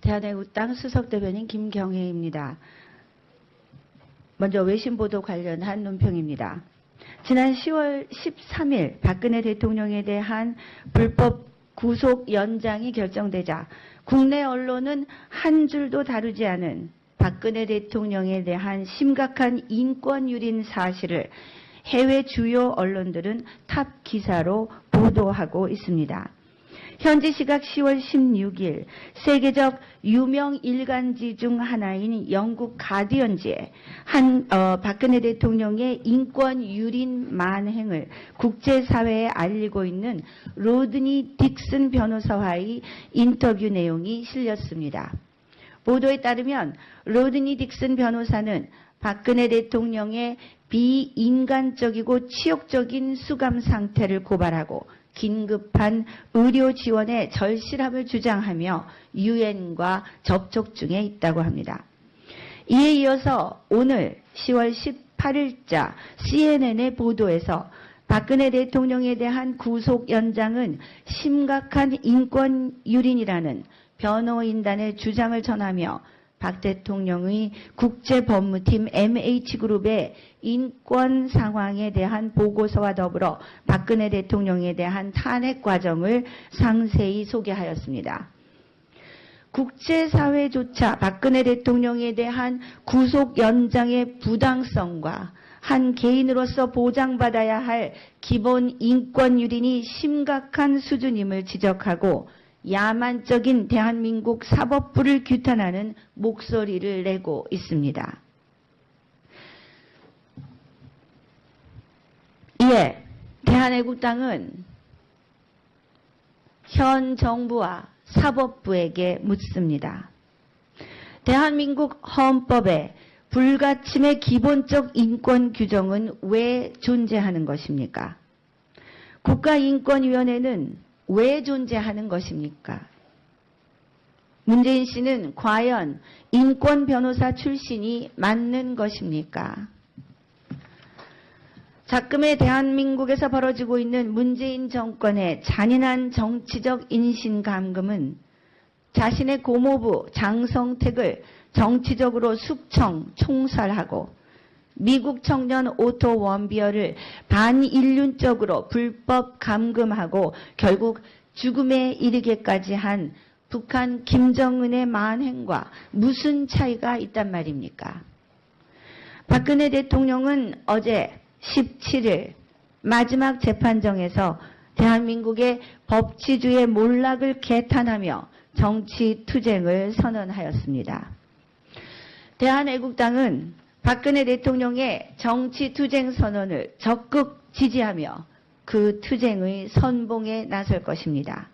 대한애국당 수석대변인 김경혜입니다. 먼저 외신보도 관련한 논평입니다. 지난 10월 13일 박근혜 대통령에 대한 불법 구속 연장이 결정되자 국내 언론은 한 줄도 다루지 않은 박근혜 대통령에 대한 심각한 인권유린 사실을 해외 주요 언론들은 탑 기사로 보도하고 있습니다. 현지 시각 10월 16일 세계적 유명 일간지 중 하나인 영국 가디언지에 박근혜 대통령의 인권 유린 만행을 국제사회에 알리고 있는 로드니 딕슨 변호사와의 인터뷰 내용이 실렸습니다. 보도에 따르면 로드니 딕슨 변호사는 박근혜 대통령의 비인간적이고 치욕적인 수감 상태를 고발하고 긴급한 의료 지원의 절실함을 주장하며 유엔과 접촉 중에 있다고 합니다. 이에 이어서 오늘 10월 18일자 CNN의 보도에서 박근혜 대통령에 대한 구속 연장은 심각한 인권 유린이라는 변호인단의 주장을 전하며 박 대통령의 국제법무팀 MH그룹의 인권 상황에 대한 보고서와 더불어 박근혜 대통령에 대한 탄핵 과정을 상세히 소개하였습니다. 국제사회조차 박근혜 대통령에 대한 구속 연장의 부당성과 한 개인으로서 보장받아야 할 기본 인권 유린이 심각한 수준임을 지적하고 야만적인 대한민국 사법부를 규탄하는 목소리를 내고 있습니다. 이에 대한애국당은 현 정부와 사법부에게 묻습니다. 대한민국 헌법에 불가침의 기본적 인권 규정은 왜 존재하는 것입니까? 국가인권위원회는 왜 존재하는 것입니까? 문재인 씨는 과연 인권 변호사 출신이 맞는 것입니까? 작금의 대한민국에서 벌어지고 있는 문재인 정권의 잔인한 정치적 인신감금은 자신의 고모부 장성택을 정치적으로 숙청, 총살하고 미국 청년 오토 원비어를 반인륜적으로 불법 감금하고 결국 죽음에 이르게까지 한 북한 김정은의 만행과 무슨 차이가 있단 말입니까? 박근혜 대통령은 어제 17일 마지막 재판정에서 대한민국의 법치주의 몰락을 개탄하며 정치 투쟁을 선언하였습니다. 대한애국당은 박근혜 대통령의 정치 투쟁 선언을 적극 지지하며 그 투쟁의 선봉에 나설 것입니다.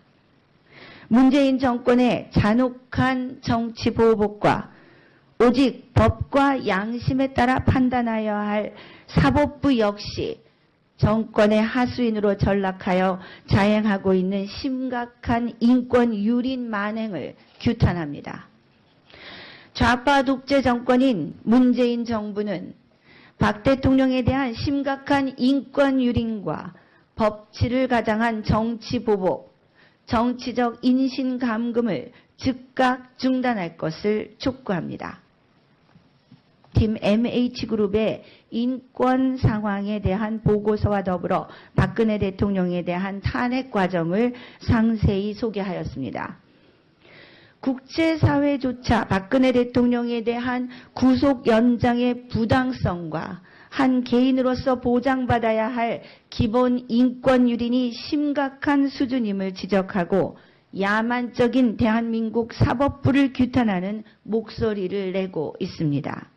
문재인 정권의 잔혹한 정치 보복과 오직 법과 양심에 따라 판단하여야 할 사법부 역시 정권의 하수인으로 전락하여 자행하고 있는 심각한 인권 유린 만행을 규탄합니다. 좌파 독재 정권인 문재인 정부는 박 대통령에 대한 심각한 인권 유린과 법치를 가장한 정치 보복, 정치적 인신 감금을 즉각 중단할 것을 촉구합니다. 팀 MH그룹의 인권 상황에 대한 보고서와 더불어 박근혜 대통령에 대한 탄핵 과정을 상세히 소개하였습니다. 국제사회조차 박근혜 대통령에 대한 구속 연장의 부당성과 한 개인으로서 보장받아야 할 기본 인권 유린이 심각한 수준임을 지적하고 야만적인 대한민국 사법부를 규탄하는 목소리를 내고 있습니다.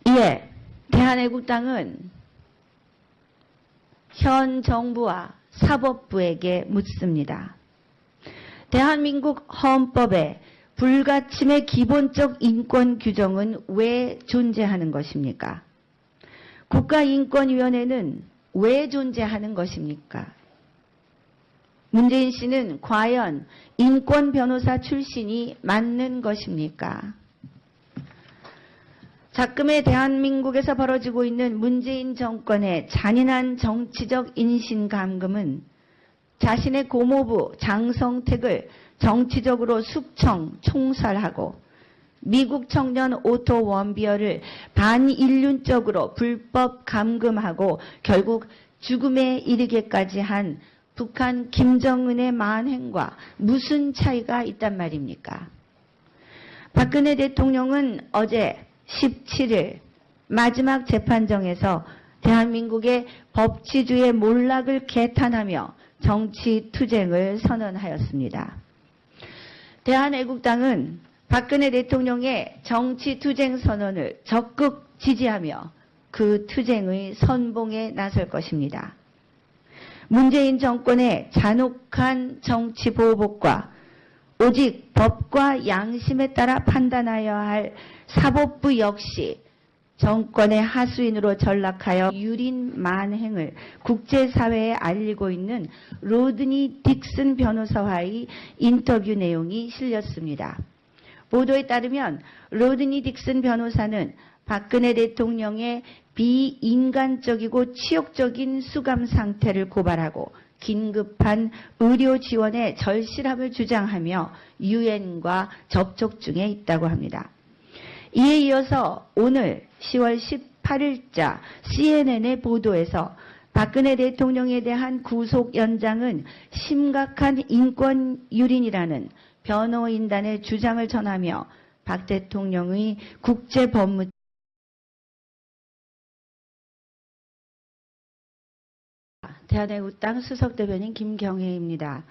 이에 대한애국당은 현 정부와 사법부에게 묻습니다. 대한민국 헌법에 불가침의 기본적 인권 규정은 왜 존재하는 것입니까? 국가인권위원회는 왜 존재하는 것입니까? 문재인 씨는 과연 인권 변호사 출신이 맞는 것입니까? 작금의 대한민국에서 벌어지고 있는 문재인 정권의 잔인한 정치적 인신감금은 자신의 고모부 장성택을 정치적으로 숙청, 총살하고 미국 청년 오토 원비어를 반인륜적으로 불법 감금하고 결국 죽음에 이르게까지 한 북한 김정은의 만행과 무슨 차이가 있단 말입니까? 박근혜 대통령은 어제 17일 마지막 재판정에서 대한민국의 법치주의 몰락을 개탄하며 정치 투쟁을 선언하였습니다. 대한애국당은 박근혜 대통령의 정치 투쟁 선언을 적극 지지하며 그 투쟁의 선봉에 나설 것입니다. 문재인 정권의 잔혹한 정치 보복과 오직 법과 양심에 따라 판단하여야 할 사법부 역시 정권의 하수인으로 전락하여 유린 만행을 국제사회에 알리고 있는 로드니 딕슨 변호사와의 인터뷰 내용이 실렸습니다. 보도에 따르면 로드니 딕슨 변호사는 박근혜 대통령의 비인간적이고 치욕적인 수감 상태를 고발하고 긴급한 의료 지원의 절실함을 주장하며 유엔과 접촉 중에 있다고 합니다. 이에 이어서 오늘 10월 18일자 CNN의 보도에서 박근혜 대통령에 대한 구속 연장은 심각한 인권 유린이라는 변호인단의 주장을 전하며 박 대통령의 국제법무 대한애국당 수석대변인 김경혜입니다.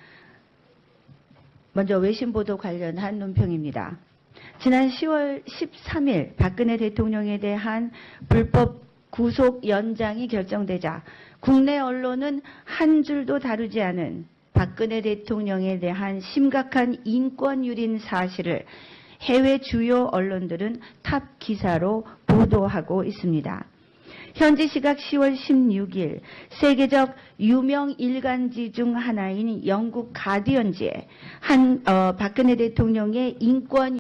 먼저 외신보도 관련한 논평입니다. 지난 10월 13일 박근혜 대통령에 대한 불법 구속 연장이 결정되자 국내 언론은 한 줄도 다루지 않은 박근혜 대통령에 대한 심각한 인권 유린 사실을 해외 주요 언론들은 탑 기사로 보도하고 있습니다. 현지 시각 10월 16일 세계적 유명 일간지 중 하나인 영국 가디언지에 박근혜 대통령의 인권